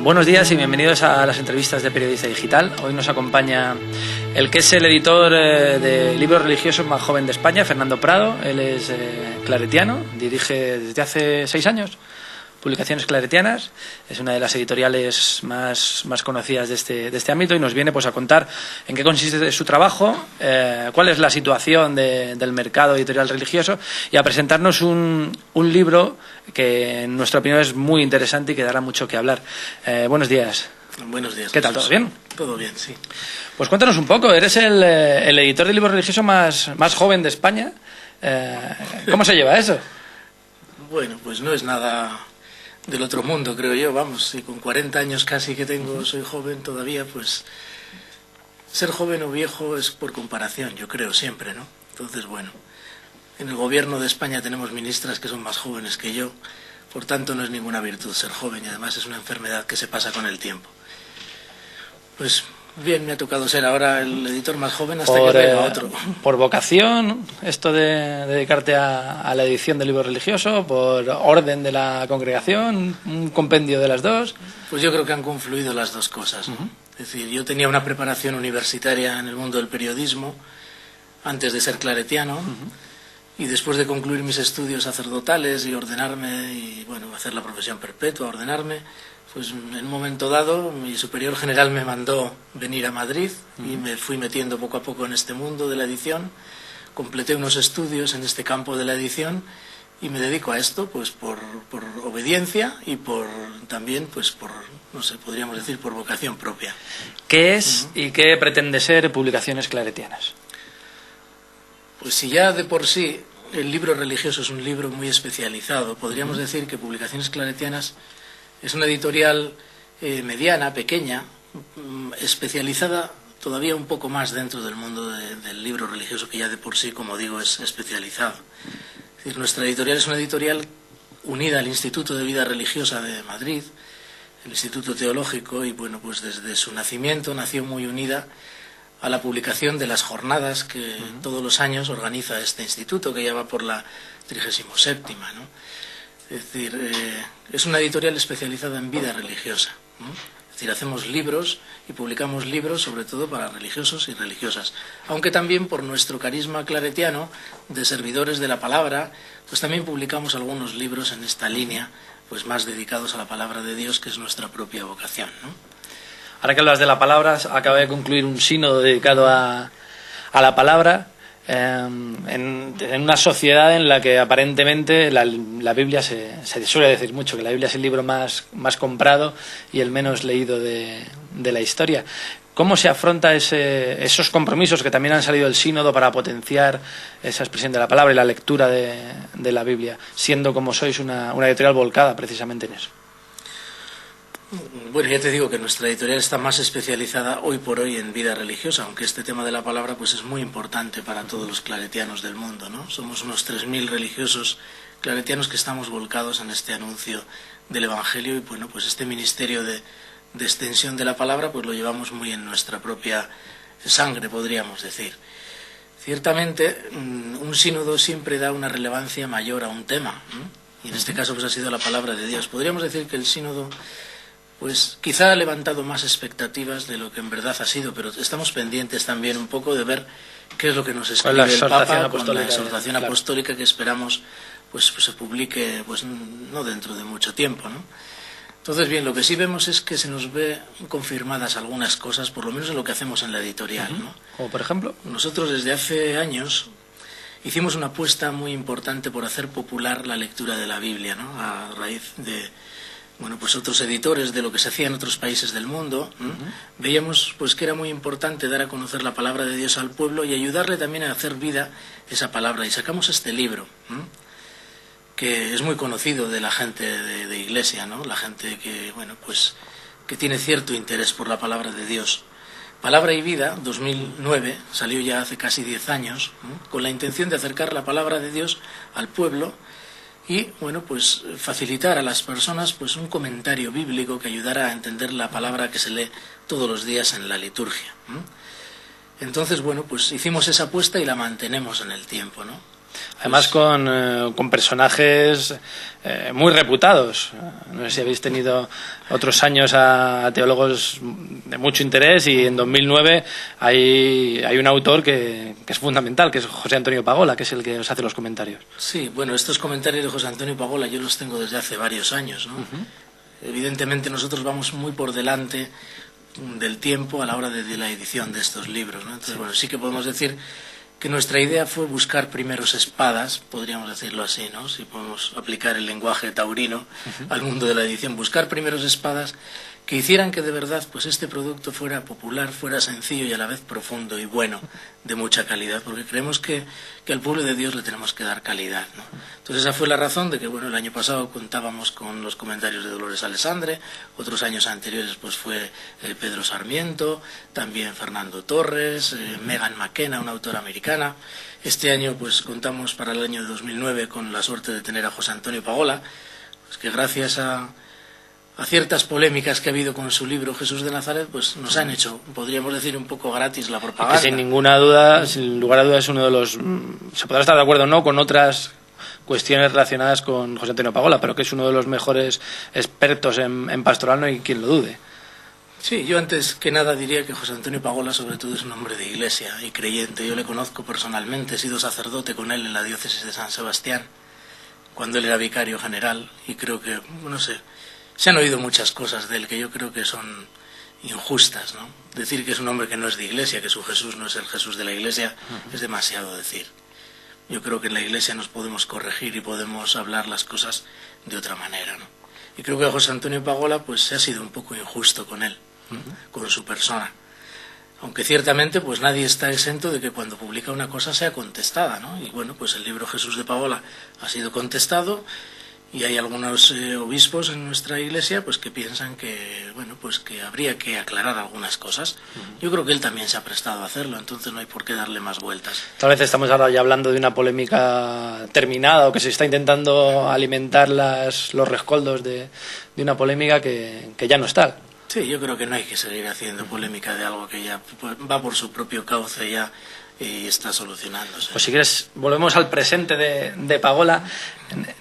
Buenos días y bienvenidos a las entrevistas de Periodista Digital. Hoy nos acompaña el que es el editor de libros religiosos más joven de España, Fernando Prado. Él es claretiano, dirige desde hace 6 años Publicaciones Claretianas, es una de las editoriales más conocidas de este ámbito y nos viene pues a contar en qué consiste su trabajo, cuál es la situación del mercado editorial religioso y a presentarnos un libro que en nuestra opinión es muy interesante y que dará mucho que hablar. Buenos días. Buenos días. ¿Qué tal? ¿Todo bien? Todo bien, sí. Pues cuéntanos un poco, eres el editor de libros religiosos más joven de España. ¿Cómo se lleva eso? Bueno, pues no es nada del otro mundo, creo yo, vamos, si con 40 años casi que tengo, soy joven todavía, pues ser joven o viejo es por comparación, yo creo, siempre, ¿no? Entonces, bueno, en el gobierno de España tenemos ministras que son más jóvenes que yo, por tanto no es ninguna virtud ser joven y además es una enfermedad que se pasa con el tiempo. Pues bien, me ha tocado ser ahora el editor más joven hasta que venga otro. ¿Por vocación, esto de dedicarte a la edición del libro religioso? ¿Por orden de la congregación? ¿Un compendio de las dos? Pues yo creo que han confluido las dos cosas, ¿no? Es decir, yo tenía una preparación universitaria en el mundo del periodismo antes de ser claretiano y después de concluir mis estudios sacerdotales y ordenarme y, bueno, hacer la profesión perpetua, ordenarme, pues en un momento dado mi superior general me mandó venir a Madrid y me fui metiendo poco a poco en este mundo de la edición, completé unos estudios en este campo de la edición y me dedico a esto pues por obediencia y también pues por, no sé, podríamos decir por vocación propia. ¿Qué es y qué pretende ser Publicaciones Claretianas? Pues si ya de por sí el libro religioso es un libro muy especializado, podríamos decir que Publicaciones Claretianas es una editorial mediana, pequeña, especializada todavía un poco más dentro del mundo del libro religioso, que ya de por sí, como digo, es especializado. Es decir, nuestra editorial es una editorial unida al Instituto de Vida Religiosa de Madrid, el Instituto Teológico, y bueno, pues desde su nacimiento nació muy unida a la publicación de las jornadas que todos los años organiza este instituto, que ya va por la 37ª, ¿no? Es decir, es una editorial especializada en vida religiosa, ¿no? Es decir, hacemos libros y publicamos libros sobre todo para religiosos y religiosas. Aunque también por nuestro carisma claretiano de servidores de la palabra, pues también publicamos algunos libros en esta línea, pues más dedicados a la palabra de Dios, que es nuestra propia vocación, ¿no? Ahora que hablas de la palabra, acaba de concluir un sínodo dedicado a la palabra. En una sociedad en la que aparentemente la Biblia se suele decir mucho que la Biblia es el libro más comprado y el menos leído de la historia. ¿Cómo se afronta esos compromisos que también han salido del sínodo para potenciar esa expresión de la palabra y la lectura de la Biblia, siendo como sois una editorial volcada precisamente en eso? Bueno, ya te digo que nuestra editorial está más especializada hoy por hoy en vida religiosa, aunque este tema de la palabra pues es muy importante para todos los claretianos del mundo, ¿no? Somos unos 3.000 religiosos claretianos que estamos volcados en este anuncio del Evangelio y bueno, pues este ministerio de extensión de la palabra pues lo llevamos muy en nuestra propia sangre, podríamos decir. Ciertamente, un sínodo siempre da una relevancia mayor a un tema, ¿no? Y en este caso pues ha sido la palabra de Dios. Podríamos decir que el sínodo pues quizá ha levantado más expectativas de lo que en verdad ha sido, pero estamos pendientes también un poco de ver qué es lo que nos escribe el Papa con la exhortación apostólica que esperamos pues se publique pues no dentro de mucho tiempo, ¿no? Entonces, bien, lo que sí vemos es que se nos ve confirmadas algunas cosas, por lo menos en lo que hacemos en la editorial, ¿no? Como por ejemplo, nosotros desde hace años hicimos una apuesta muy importante por hacer popular la lectura de la Biblia, ¿no? A raíz de bueno, pues otros editores de lo que se hacía en otros países del mundo, veíamos pues que era muy importante dar a conocer la palabra de Dios al pueblo y ayudarle también a hacer vida esa palabra. Y sacamos este libro, que es muy conocido de la gente de iglesia, ¿no? La gente que, bueno, pues que tiene cierto interés por la palabra de Dios. Palabra y Vida, 2009, salió ya hace casi 10 años, con la intención de acercar la palabra de Dios al pueblo y, bueno, pues facilitar a las personas pues un comentario bíblico que ayudara a entender la palabra que se lee todos los días en la liturgia. Entonces, bueno, pues hicimos esa apuesta y la mantenemos en el tiempo, ¿no? Además con personajes muy reputados. No sé si habéis tenido otros años a teólogos de mucho interés, y en 2009 hay un autor que es fundamental, que es José Antonio Pagola, que es el que os hace los comentarios. Sí, bueno, estos comentarios de José Antonio Pagola yo los tengo desde hace varios años, ¿no? Evidentemente nosotros vamos muy por delante del tiempo a la hora de la edición de estos libros, ¿no? Entonces, bueno, sí que podemos decir que nuestra idea fue buscar primeros espadas, podríamos decirlo así, ¿no? Si podemos aplicar el lenguaje taurino al mundo de la edición, buscar primeros espadas que hicieran que de verdad pues este producto fuera popular, fuera sencillo y a la vez profundo y bueno, de mucha calidad, porque creemos que al pueblo de Dios le tenemos que dar calidad, ¿no? Entonces esa fue la razón de que, bueno, el año pasado contábamos con los comentarios de Dolores Alessandre, otros años anteriores pues fue Pedro Sarmiento, también Fernando Torres, Megan McKenna, una autora americana. Este año pues contamos para el año 2009 con la suerte de tener a José Antonio Pagola, pues que gracias a ciertas polémicas que ha habido con su libro Jesús de Nazaret, pues nos han hecho, podríamos decir, un poco gratis la propaganda. Que sin ninguna duda, sin lugar a dudas, es uno de los... Se podrá estar de acuerdo o no con otras cuestiones relacionadas con José Antonio Pagola, pero que es uno de los mejores expertos en pastoral, no hay quien lo dude. Sí, yo antes que nada diría que José Antonio Pagola sobre todo es un hombre de iglesia y creyente. Yo le conozco personalmente, he sido sacerdote con él en la diócesis de San Sebastián, cuando él era vicario general, y creo que, no sé, se han oído muchas cosas de él que yo creo que son injustas, ¿no? Decir que es un hombre que no es de iglesia, que su Jesús no es el Jesús de la iglesia, es demasiado decir. Yo creo que en la iglesia nos podemos corregir y podemos hablar las cosas de otra manera, ¿no? Y creo que José Antonio Pagola pues se ha sido un poco injusto con él, con su persona. Aunque ciertamente pues nadie está exento de que cuando publica una cosa sea contestada, ¿no? Y bueno, pues el libro Jesús de Pagola ha sido contestado. Y hay algunos obispos en nuestra iglesia pues que piensan que, bueno, pues que habría que aclarar algunas cosas. Yo creo que él también se ha prestado a hacerlo, entonces no hay por qué darle más vueltas. Tal vez estamos ahora ya hablando de una polémica terminada, o que se está intentando alimentar los rescoldos de una polémica que ya no está. Sí, yo creo que no hay que seguir haciendo polémica de algo que ya va por su propio cauce ya y está solucionándose. Pues si quieres, volvemos al presente de Pagola.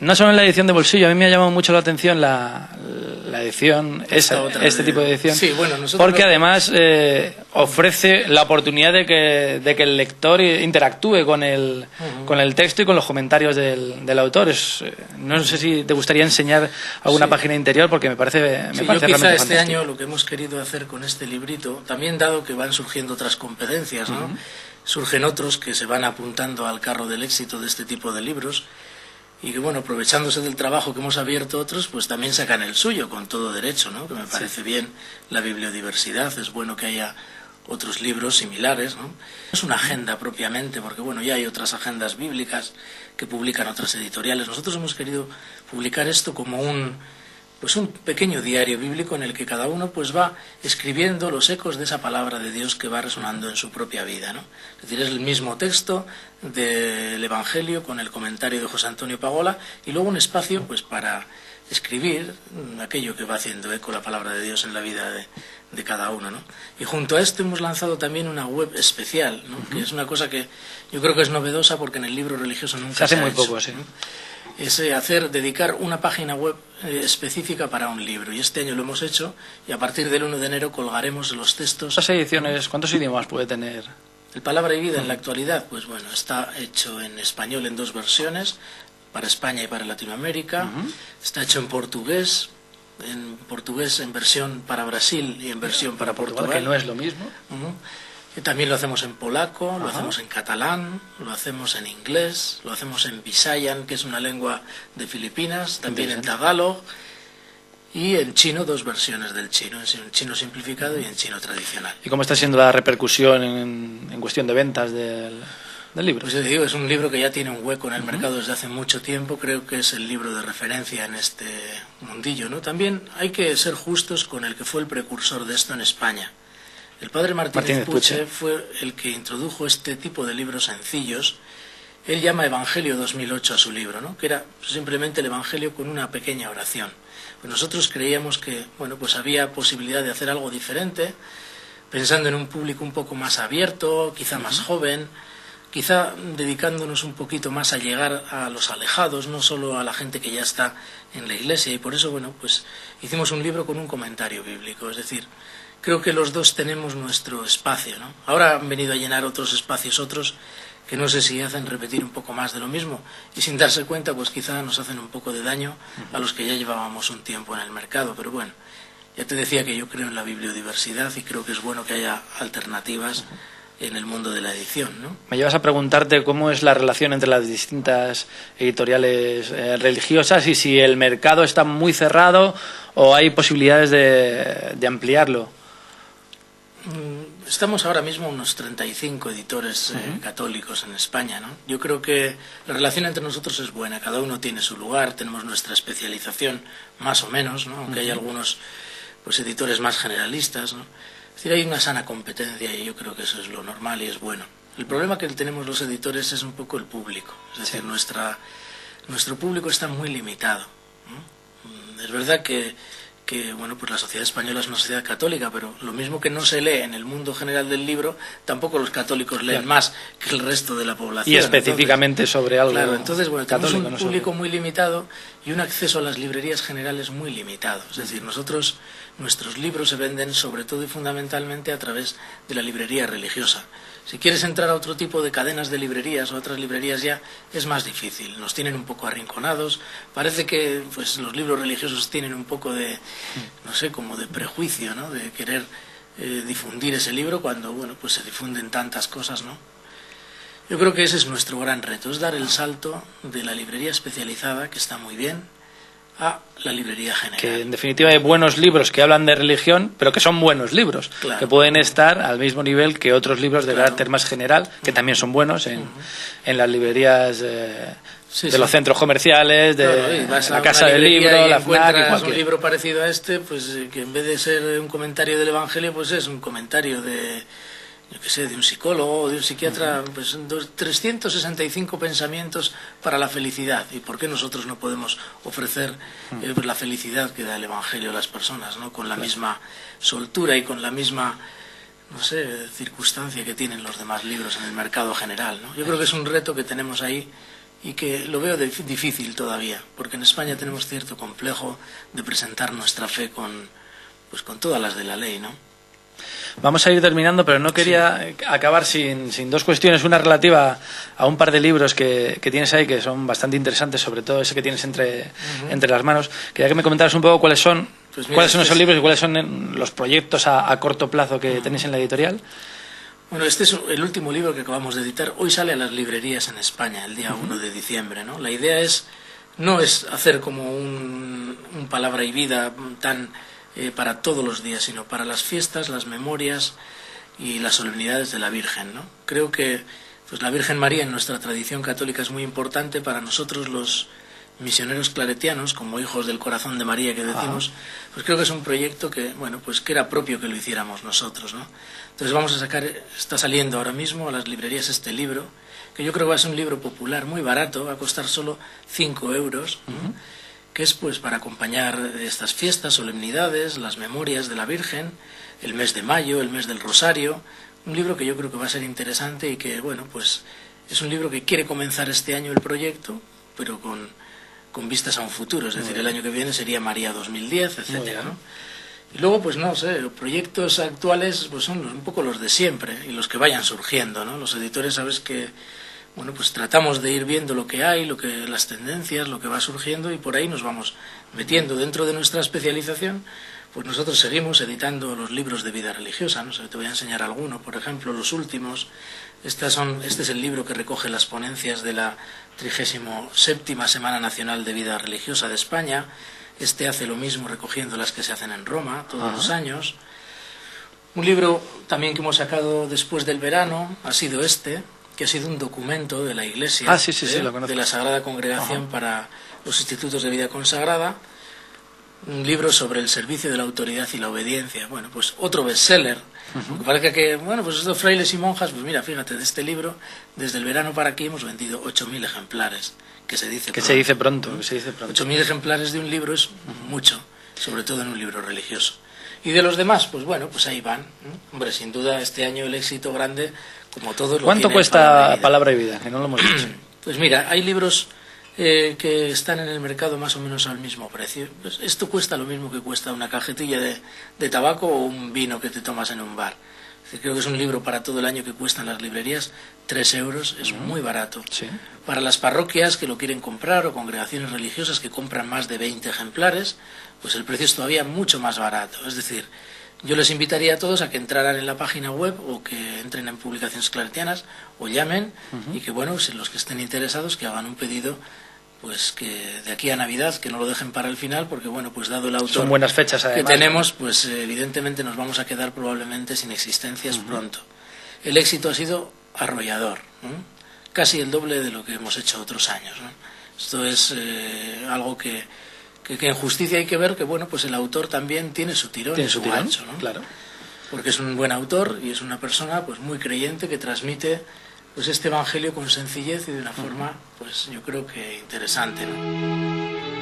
No solo en la edición de bolsillo, a mí me ha llamado mucho la atención la edición, este tipo de edición, sí, bueno, porque además ofrece la oportunidad de que el lector interactúe con el texto y con los comentarios del autor. No sé si te gustaría enseñar alguna página interior, porque me parece yo realmente quizá este fantástico. año lo que hemos querido hacer con este librito, también dado que van surgiendo otras competencias, ¿no? Surgen otros que se van apuntando al carro del éxito de este tipo de libros y que, bueno, aprovechándose del trabajo que hemos abierto otros, pues también sacan el suyo con todo derecho, ¿no? Que me parece bien la bibliodiversidad, es bueno que haya otros libros similares, ¿no? Es una agenda propiamente, porque, bueno, ya hay otras agendas bíblicas que publican otras editoriales. Nosotros hemos querido publicar esto como un pequeño diario bíblico en el que cada uno pues va escribiendo los ecos de esa palabra de Dios que va resonando en su propia vida, ¿no? Es decir, es el mismo texto del Evangelio con el comentario de José Antonio Pagola y luego un espacio pues para escribir aquello que va haciendo eco la palabra de Dios en la vida de cada uno, ¿no? Y junto a esto hemos lanzado también una web especial, ¿no? Que es una cosa que yo creo que es novedosa porque en el libro religioso nunca se hace muy hecho, poco, sí. ¿no? Es dedicar una página web específica para un libro, y este año lo hemos hecho, y a partir del 1 de enero colgaremos los textos. ¿Cuántas ediciones, cuántos idiomas puede tener? El Palabra y Vida en la actualidad, pues bueno, está hecho en español en 2 versiones, para España y para Latinoamérica. Está hecho en portugués en versión para Brasil y en versión para Portugal. Que no es lo mismo. Y también lo hacemos en polaco, lo hacemos en catalán, lo hacemos en inglés, lo hacemos en Visayan, que es una lengua de Filipinas, también en tagalog, y en chino 2 versiones del chino, en chino simplificado y en chino tradicional. ¿Y cómo está siendo la repercusión en cuestión de ventas del libro? Pues yo te digo, es un libro que ya tiene un hueco en el mercado desde hace mucho tiempo, creo que es el libro de referencia en este mundillo, ¿no? También hay que ser justos con el que fue el precursor de esto en España. El padre Martínez Puche fue el que introdujo este tipo de libros sencillos. Él llama Evangelio 2008 a su libro, ¿no? Que era simplemente el Evangelio con una pequeña oración. Pues nosotros creíamos que, bueno, pues había posibilidad de hacer algo diferente, pensando en un público un poco más abierto, quizá más joven, quizá dedicándonos un poquito más a llegar a los alejados, no solo a la gente que ya está en la Iglesia, y por eso, bueno, pues hicimos un libro con un comentario bíblico, es decir, creo que los dos tenemos nuestro espacio, ¿no? Ahora han venido a llenar otros espacios, otros que no sé si hacen repetir un poco más de lo mismo, y sin darse cuenta, pues quizá nos hacen un poco de daño a los que ya llevábamos un tiempo en el mercado, pero bueno, ya te decía que yo creo en la bibliodiversidad y creo que es bueno que haya alternativas en el mundo de la edición, ¿no? Me llevas a preguntarte cómo es la relación entre las distintas editoriales religiosas y si el mercado está muy cerrado o hay posibilidades de ampliarlo. Estamos ahora mismo unos 35 editores católicos en España, ¿no? Yo creo que la relación entre nosotros es buena, cada uno tiene su lugar, tenemos nuestra especialización más o menos, ¿no? Aunque hay algunos pues editores más generalistas, ¿no? Es decir, hay una sana competencia y yo creo que eso es lo normal y es bueno. El problema que tenemos los editores es un poco el público, es decir, nuestro público está muy limitado, ¿no? Es verdad que bueno, pues la sociedad española es una sociedad católica, pero lo mismo que no se lee en el mundo general del libro, tampoco los católicos leen más que el resto de la población. Y específicamente sobre algo. Claro, entonces, bueno, tenemos católico, un público muy limitado y un acceso a las librerías generales muy limitado. Es decir, nuestros libros se venden sobre todo y fundamentalmente a través de la librería religiosa. Si quieres entrar a otro tipo de cadenas de librerías o otras librerías ya es más difícil. Nos tienen un poco arrinconados. Parece que pues los libros religiosos tienen un poco de, no sé, como de prejuicio, ¿no? De querer difundir ese libro cuando, bueno, pues se difunden tantas cosas, ¿no? Yo creo que ese es nuestro gran reto, es dar el salto de la librería especializada, que está muy bien, a la librería general. Que en definitiva hay buenos libros que hablan de religión, pero que son buenos libros, claro, que pueden estar al mismo nivel que otros libros de carácter más general, que también son buenos en las librerías de los centros comerciales, de la casa del libro, la FNAC. Un libro parecido a este, pues que en vez de ser un comentario del Evangelio, pues es un comentario de, yo qué sé, de un psicólogo o de un psiquiatra, pues 365 pensamientos para la felicidad. ¿Y por qué nosotros no podemos ofrecer pues la felicidad que da el Evangelio a las personas, ¿no? Con la misma soltura y con la misma, no sé, circunstancia que tienen los demás libros en el mercado general, ¿no? Yo creo que es un reto que tenemos ahí y que lo veo difícil todavía, porque en España tenemos cierto complejo de presentar nuestra fe con todas las de la ley, ¿no? Vamos a ir terminando, pero no quería acabar sin dos cuestiones. Una relativa a un par de libros que tienes ahí, que son bastante interesantes, sobre todo ese que tienes entre las manos. Quería que me comentaras un poco cuáles son esos libros y cuáles son los proyectos a corto plazo que tenéis en la editorial. Bueno, este es el último libro que acabamos de editar. Hoy sale a las librerías en España, el día 1 de diciembre, ¿no? La idea no es hacer como un palabra y vida tan para todos los días, sino para las fiestas, las memorias y las solemnidades de la Virgen, ¿no? Creo que pues la Virgen María en nuestra tradición católica es muy importante para nosotros los misioneros claretianos, como hijos del corazón de María que decimos. Pues creo que es un proyecto que, bueno, pues que era propio que lo hiciéramos nosotros, ¿no? Entonces vamos a sacar, está saliendo ahora mismo a las librerías este libro, que yo creo que va a ser un libro popular, muy barato, va a costar solo 5 euros, ¿no? Que es pues para acompañar estas fiestas, solemnidades, las memorias de la Virgen, el mes de mayo, el mes del Rosario, un libro que yo creo que va a ser interesante y que, bueno, pues es un libro que quiere comenzar este año el proyecto, pero con vistas a un futuro, es decir, el año que viene sería María 2010, etcétera, ¿no? Y luego, pues no sé, proyectos actuales pues son un poco los de siempre y los que vayan surgiendo, ¿no? Los editores, sabes que, bueno, pues tratamos de ir viendo lo que hay, las tendencias, lo que va surgiendo y por ahí nos vamos metiendo dentro de nuestra especialización. Pues nosotros seguimos editando los libros de vida religiosa, no sé, te voy a enseñar alguno, por ejemplo, los últimos. Este es el libro que recoge las ponencias de la 37ª Semana Nacional de Vida Religiosa de España. Este hace lo mismo recogiendo las que se hacen en Roma todos los años. Un libro también que hemos sacado después del verano ha sido que ha sido un documento de la Iglesia, de la Sagrada Congregación para los Institutos de Vida Consagrada, un libro sobre el servicio de la autoridad y la obediencia. Bueno, pues otro bestseller. Aunque parece que, bueno, pues estos frailes y monjas, pues mira, fíjate, de este libro, desde el verano para aquí hemos vendido 8.000 ejemplares, que se dice pronto. 8.000 ejemplares de un libro es mucho, sobre todo en un libro religioso. Y de los demás, pues bueno, pues ahí van, ¿no? Hombre, sin duda este año el éxito grande como todo lo ¿Cuánto tiene cuesta Palabra y Vida? Que no lo hemos dicho. Pues mira, hay libros que están en el mercado más o menos al mismo precio. Pues esto cuesta lo mismo que cuesta una cajetilla de tabaco o un vino que te tomas en un bar. Creo que es un libro para todo el año que cuesta en las librerías 3 euros, es muy barato. Sí. Para las parroquias que lo quieren comprar o congregaciones religiosas que compran más de 20 ejemplares, pues el precio es todavía mucho más barato. Es decir, yo les invitaría a todos a que entraran en la página web o que entren en Publicaciones Claretianas o llamen y que, bueno, si los que estén interesados que hagan un pedido, pues que de aquí a Navidad, que no lo dejen para el final, porque bueno, pues dado el autor Son buenas fechas, además, que tenemos, pues evidentemente nos vamos a quedar probablemente sin existencias pronto. El éxito ha sido arrollador, ¿no? Casi el doble de lo que hemos hecho otros años, ¿no? Esto es algo que en justicia hay que ver que bueno, pues el autor también tiene su tirón, tiene su tirón, gancho, ¿no? claro. Porque es un buen autor y es una persona pues muy creyente que transmite pues este evangelio con sencillez y de una forma, pues yo creo que interesante, ¿no?